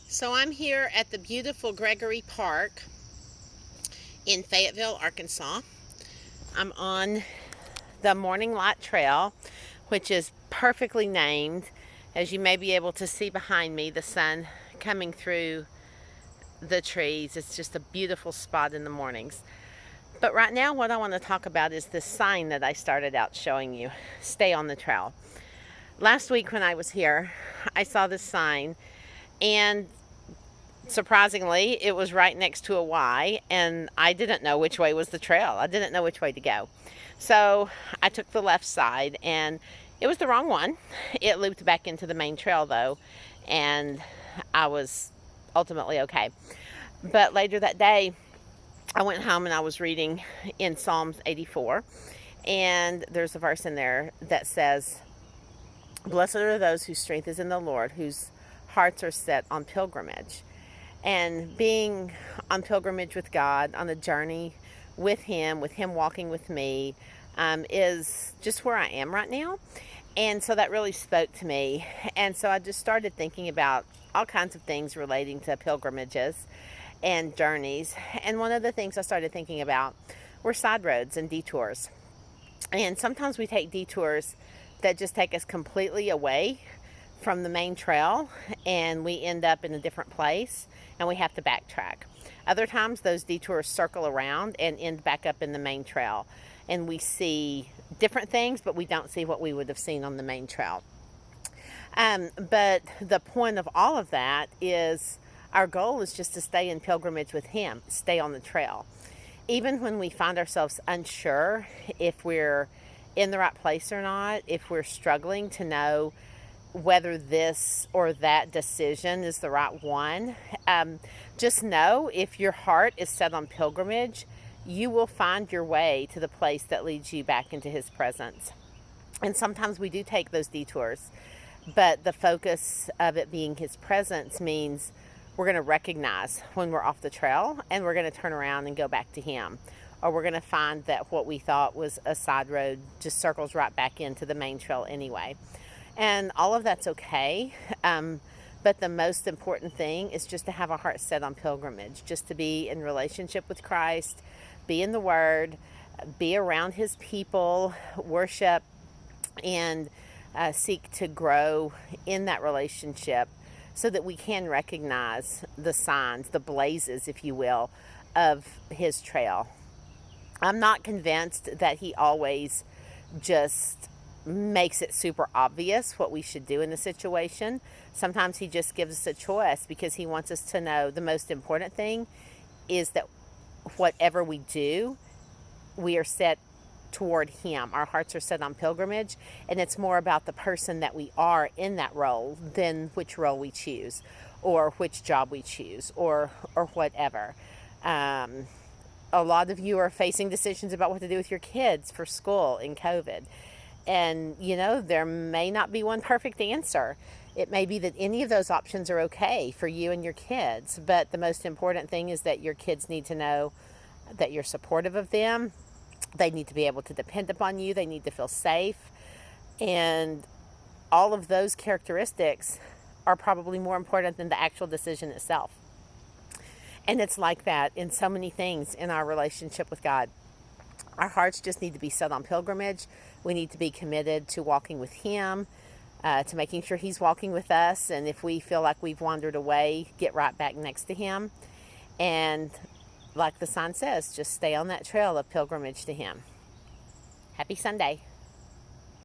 So I'm here at the beautiful Gregory Park in Fayetteville, Arkansas. I'm on the Morning Light Trail, which is perfectly named. As you may be able to see behind me, the sun coming through the trees. It's just a beautiful spot in the mornings. But right now what I want to talk about is this sign that I started out showing you. Stay on the trail. Last week when I was here, I saw this sign, and surprisingly, it was right next to a Y, and I didn't know which way was the trail. I didn't know which way to go. So I took the left side, and it was the wrong one. It looped back into the main trail, though, and I was ultimately okay. But later that day, I went home and I was reading in Psalms 84, and there's a verse in there that says, "Blessed are those whose strength is in the Lord, whose hearts are set on pilgrimage." And being on pilgrimage with God, on a journey with Him walking with me, is just where I am right now. And so that really spoke to me. And so I just started thinking about all kinds of things relating to pilgrimages and journeys. And one of the things I started thinking about were side roads and detours. And sometimes we take detours that just take us completely away from the main trail, and we end up in a different place and we have to backtrack. Other times those detours circle around and end back up in the main trail, and we see different things, but we don't see what we would have seen on the main trail. But the point of all of that is our goal is just to stay in pilgrimage with Him, stay on the trail. Even when we find ourselves unsure if we're in the right place or not, if we're struggling to know whether this or that decision is the right one, just know if your heart is set on pilgrimage, you will find your way to the place that leads you back into His presence. And sometimes we do take those detours, but the focus of it being His presence means we're going to recognize when we're off the trail, and we're going to turn around and go back to Him. Or we're going to find that what we thought was a side road just circles right back into the main trail anyway. And all of that's okay. But the most important thing is just to have our heart set on pilgrimage, just to be in relationship with Christ, be in the Word, be around His people, worship, and seek to grow in that relationship so that we can recognize the signs, the blazes, if you will, of His trail. I'm not convinced that He always just makes it super obvious what we should do in the situation. Sometimes He just gives us a choice because He wants us to know the most important thing is that whatever we do, we are set toward Him. Our hearts are set on pilgrimage, and it's more about the person that we are in that role than which role we choose or which job we choose or whatever. A lot of you are facing decisions about what to do with your kids for school in COVID. And, there may not be one perfect answer. It may be that any of those options are okay for you and your kids. But the most important thing is that your kids need to know that you're supportive of them. They need to be able to depend upon you. They need to feel safe. And all of those characteristics are probably more important than the actual decision itself. And it's like that in so many things in our relationship with God. Our hearts just need to be set on pilgrimage. We need to be committed to walking with Him, to making sure He's walking with us. And if we feel like we've wandered away, get right back next to Him. And like the sign says, just stay on that trail of pilgrimage to Him. Happy Sunday.